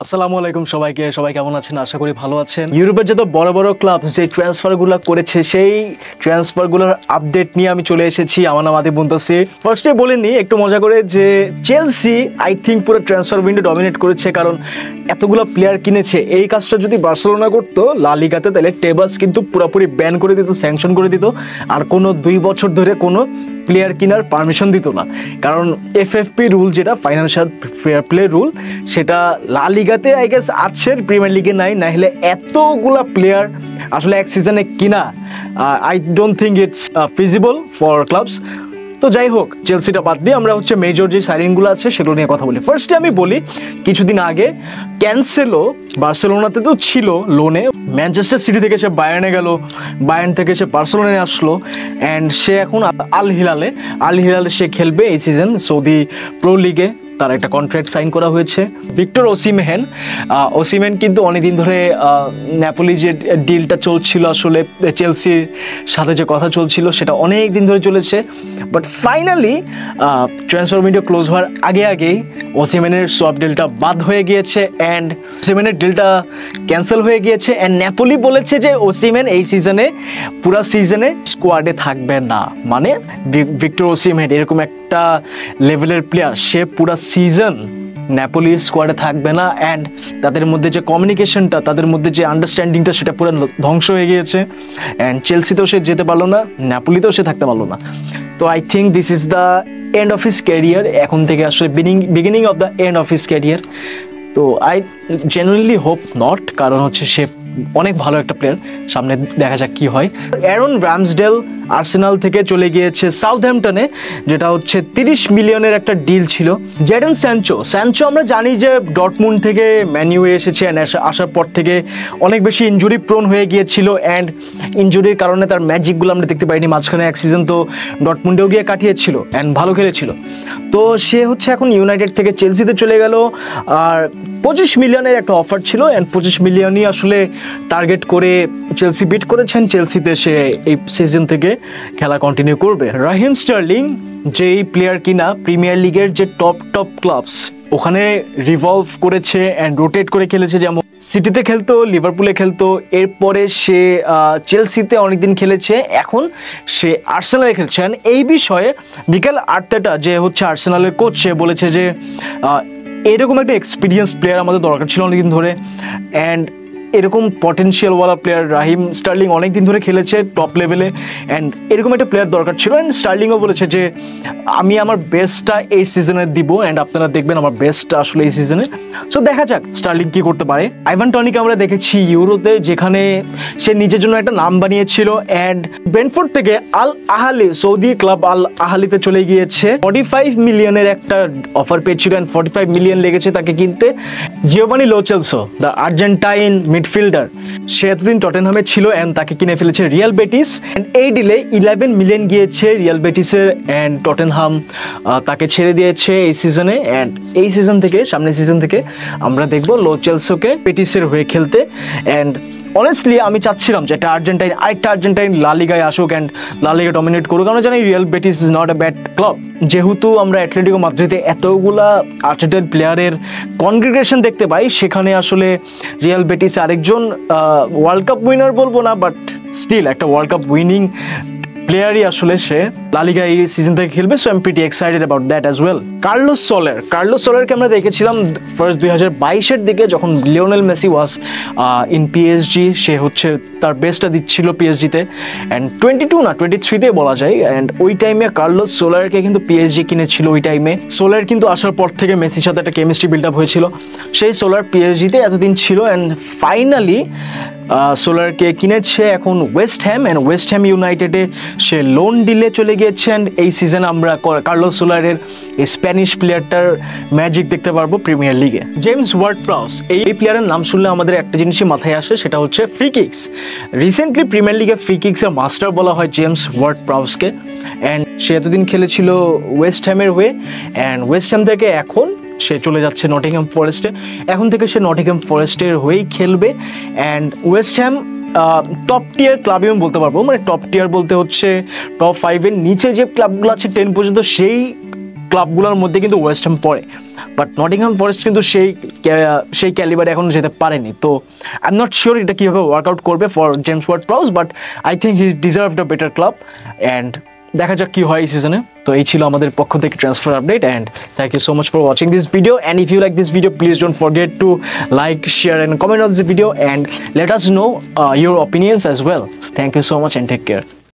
আসসালামু আলাইকুম সবাইকে। সবাই কেমন আছেন? আশা করি ভালো আছেন। ইউরোপের যত বড় বড় ক্লাবস যে ট্রান্সফারগুলো করেছে সেই ট্রান্সফারগুলোর আপডেট নিয়ে আমি চলে এসেছি। আমার নাম আদিব মুনতাসির। ফার্স্টে বলে নিই একটু মজা করে যে চেলসি আই থিঙ্ক পুরো ট্রান্সফার উইন্ডো ডমিনেট করেছে, কারণ এতগুলো প্লেয়ার কিনেছে। এই কাজটা যদি বার্সেলোনা করতো লা লিগাতে, তাহলে টেবাস কিন্তু পুরোপুরি ব্যান করে দিত, স্যাংশন করে দিত, আর কোনো 2 বছর ধরে কোনো প্লেয়ার কেনার পারমিশন দিত না। কারণ এফএফপি রুল, যেটা ফাইন্যান্সিয়াল ফেয়ার প্লে রুল, সেটা লা লিগাতে আই গেস আছে, প্রিমিয়ার লিগে নাই। না হলে এতগুলা প্লেয়ার আসলে এক সিজনে কিনা I don't think it's feasible for clubs. তো যাই হোক, চেলসিটা বাদ দিয়ে আমরা মেজর যে সাইনিংগুলো আছে সেগুলো নিয়ে কথা বলি। ফার্স্টে আমি বলি, কিছুদিন আগে ক্যান্সেলো বার্সেলোনাতে তো ছিল লোনে, ম্যানচেস্টার সিটি থেকে সে বায়ার্নে গেল, বায়ার্ন থেকে সে বার্সেলোনায় আসলো, অ্যান্ড সে এখন আল হিলালে সে খেলবে এই সিজন সৌদি প্রো লিগে। তার একটা কন্ট্রাক্ট সাইন করা হয়েছে। ভিক্টর ওসিমেন কিন্তু অনেকদিন ধরে নেপোলি যে ডিলটা চলছিল, আসলে চেলসির সাথে যে কথা চলছিল সেটা অনেক দিন ধরে চলেছে, but finally transfer window close হওয়ার আগেই ওসিমেনের সোয়াপ ডিলটা বাদ হয়ে গিয়েছে, অ্যান্ড ওসিমেনের ডিলটা ক্যান্সেল হয়ে গিয়েছে। অ্যান্ড নেপোলি বলেছে যে ওসিমেন এই সিজনে পুরা সিজনে স্কোয়াডে থাকবে না। মানে ভিক্টর ওসিমেন এরকম একটা লেভেলের প্লেয়ার, সে পুরা সিজন নেপোলির স্কোয়াডে থাকবে না। অ্যান্ড তাদের মধ্যে যে কমিউনিকেশনটা, তাদের মধ্যে যে আন্ডারস্ট্যান্ডিংটা, সেটা পুরো ধ্বংস হয়ে গিয়েছে। অ্যান্ড চেলসিতেও সে যেতে পারলো না, নেপোলিতেও সে থাকতে পারলো না। তো I think this is the end of his career. এখন থেকে আসলে beginning of the end of his career. তো আই জেনুইনলি হোপ নট, কারণ সে অনেক ভালো একটা প্লেয়ার। সামনে দেখা যাক কি হয়। অ্যারন রামসডেল আর্সেনাল থেকে চলে গিয়েছে সাউথহ্যাম্পটনে, যেটা 30 মিলিয়নের একটা ডিল ছিল। জেডন স্যানচো আমরা জানি যে ডর্টমুন্ড থেকে ম্যানইউ এসেছে, আসার পর থেকে অনেক বেশি ইনজুরি প্রোন হয়ে গিয়েছিল, অ্যান্ড ইনজুরির কারণে তার ম্যাজিকগুলো আমরা দেখতে পাইনি। মাঝখানে এক সিজন তো ডর্টমুন্ডেও গিয়ে কাটিয়েছিল, অ্যান্ড ভালো খেলেছিল। তো সে এখন ইউনাইটেড থেকে চেলসিতে চলে গেল, আর 25 মিলিয়নের একটা অফার ছিল, অ্যান্ড 25 মিলিয়নই আসলে টার্গেট করে চেলসি বিট করেছেন। চেলসিতে সে এই সিজন থেকে খেলা কন্টিনিউ করবে। রাহিম স্টার্লিং, যেই প্লেয়ার কিনা প্রিমিয়ার লিগের যে টপ ক্লাবস ওখানে রিভলভ করেছে অ্যান্ড রোটেট করে খেলেছে, যেমন সিটিতে খেলতো, লিভারপুলে খেলতো, এরপরে সে চেলসিতে অনেকদিন খেলেছে, এখন সে আর্সেনালে খেলছেন। এই বিষয়ে মিকেল আর্তেটা, যে আর্সেনালের কোচ, সে বলেছে যে এরকম একটা এক্সপিরিয়েন্স প্লেয়ার আমাদের দরকার ছিল অনেকদিন ধরে, অ্যান্ড এরকম পটেনশিয়ালওয়ালা প্লেয়ার রাহিম স্টার্লিং অনেকদিন ধরে খেলেছে টপ লেভেলে, অ্যান্ড এরকম একটা প্লেয়ার দরকার ছিল। অ্যান্ড স্টার্লিংও বলেছে যে আমি আমার বেস্টটা এই সিজনে দিব, অ্যান্ড আপনারা দেখবেন আমার বেস্টটা আসলে এই সিজনে। সো দেখা যাক স্টার্লিং কী করতে পারে। আইভান টনিকে আমরা দেখেছি ইউরোতে, যেখানে সে নিজের জন্য একটা নাম বানিয়েছিল, অ্যান্ড ব্রেন্টফোর্ড থেকে আল আহালি, সৌদি ক্লাব আল আহালিতে চলে গিয়েছে। 45 মিলিয়নের একটা অফার পেয়েছিল, অ্যান্ড 45 মিলিয়ন লেগেছে তাকে কিনতে। Giovani Lo Celso, the Argentine midfielder, সে এতদিন টটেনহামে ছিল, অ্যান্ড তাকে কিনে ফেলেছে রিয়াল বেটিস। অ্যান্ড এই ডিলে 11 মিলিয়ন গিয়েছে রিয়াল বেটিসের, অ্যান্ড টটেনহাম তাকে ছেড়ে দিয়েছে এই সিজনে। অ্যান্ড এই সিজন থেকে, সামনের সিজন থেকে আমরা দেখবো লো চেলসোকে বেটিসের হয়ে খেলতে। অ্যান্ড অনেস্টলি আমি চাচ্ছিলাম যে আরেকটা আর্জেন্টাইন লা লিগায় আসুক, অ্যান্ড লা লিগা ডমিনেট করুক। আমরা জানি Real Betis is not a bad club. যেহেতু আমরা অ্যাটলেটিকো মাদ্রিদে এতগুলা আর্জেন্টাইন প্লেয়ারের কনগ্রিগেশন দেখতে পাই, সেখানে আসলে রিয়াল বেটিস আরেকজন ওয়ার্ল্ড কাপ উইনার বলবো না, বাট স্টিল একটা ওয়ার্ল্ড কাপ উইনিং প্লেয়ারই আসলে সে লা লিগা এই সিজন থেকে খেলবে। So I am pretty excited about that as well. Carlos সোলারকে আমরা দেখেছিলাম ফার্স্ট 2022-এর দিকে, যখন Lionel Messi was in PSG. সে তার বেস্টটা দিচ্ছিল পিএসজিতে, অ্যান্ড 23-তে বলা যায়। অ্যান্ড ওই টাইমে কার্লোস সোলারকে কিন্তু পিএসজি কিনেছিল। ওই টাইমে সোলার কিন্তু আসার পর থেকে মেসির সাথে একটা কেমিস্ট্রি বিল্ড আপ হয়েছিল। সেই সোলার পিএসজিতে এতদিন ছিল, অ্যান্ড ফাইনালি সোলারকে কিনেছে এখন ওয়েস্ট হ্যাম ইউনাইটেডে সে লোন ডিলে চলে গিয়েছেন। এই সিজনে আমরা কার্লোস সোলারের এই স্প্যানিশ প্লেয়ারটার ম্যাজিক দেখতে পারবো প্রিমিয়ার লিগে। জেমস ওয়ার্ড প্রাউস, এই প্লেয়ারের নাম শুনলে আমাদের একটা জিনিসই মাথায় আসে, সেটা ফ্রি কিক্স। রিসেন্টলি প্রিমিয়ার লিগে ফ্রি কিক্সের মাস্টার বলা হয় জেমস ওয়ার্ড প্রাউসকে, অ্যান্ড সে এতদিন খেলেছিল ওয়েস্ট হ্যামের হয়ে, অ্যান্ড ওয়েস্ট হ্যাম থেকে এখন সে চলে যাচ্ছে নটিংহ্যাম ফরেস্টে। এখন থেকে সে নটিংহ্যাম ফরেস্টের হয়েই খেলবে। And West Ham top tier club আমি বলতে পারবো, মানে টপ টিয়ার বলতে টপ 5-এর নিচে যে ক্লাবগুলো আছে 10 পর্যন্ত, সেই ক্লাবগুলোর মধ্যে কিন্তু ওয়েস্ট হ্যাম পড়ে, বাট নটিংহ্যাম ফরেস্ট কিন্তু সেই ক্যালিবারে এখনো যেতে পারেনি। তো আই এম নট শিওর এটা কীভাবে ওয়ার্কআউট করবে for James Ward Prowse, but I think he deserve the better club. And দেখা যাক কি হয় এই সিজনে। তো এই ছিল আমাদের পক্ষ থেকে transfer update, and thank you so much for watching this video. And if you like this video, please don't forget to like, share and comment on this video, and let us know your opinions as well. Thank you so much and take care.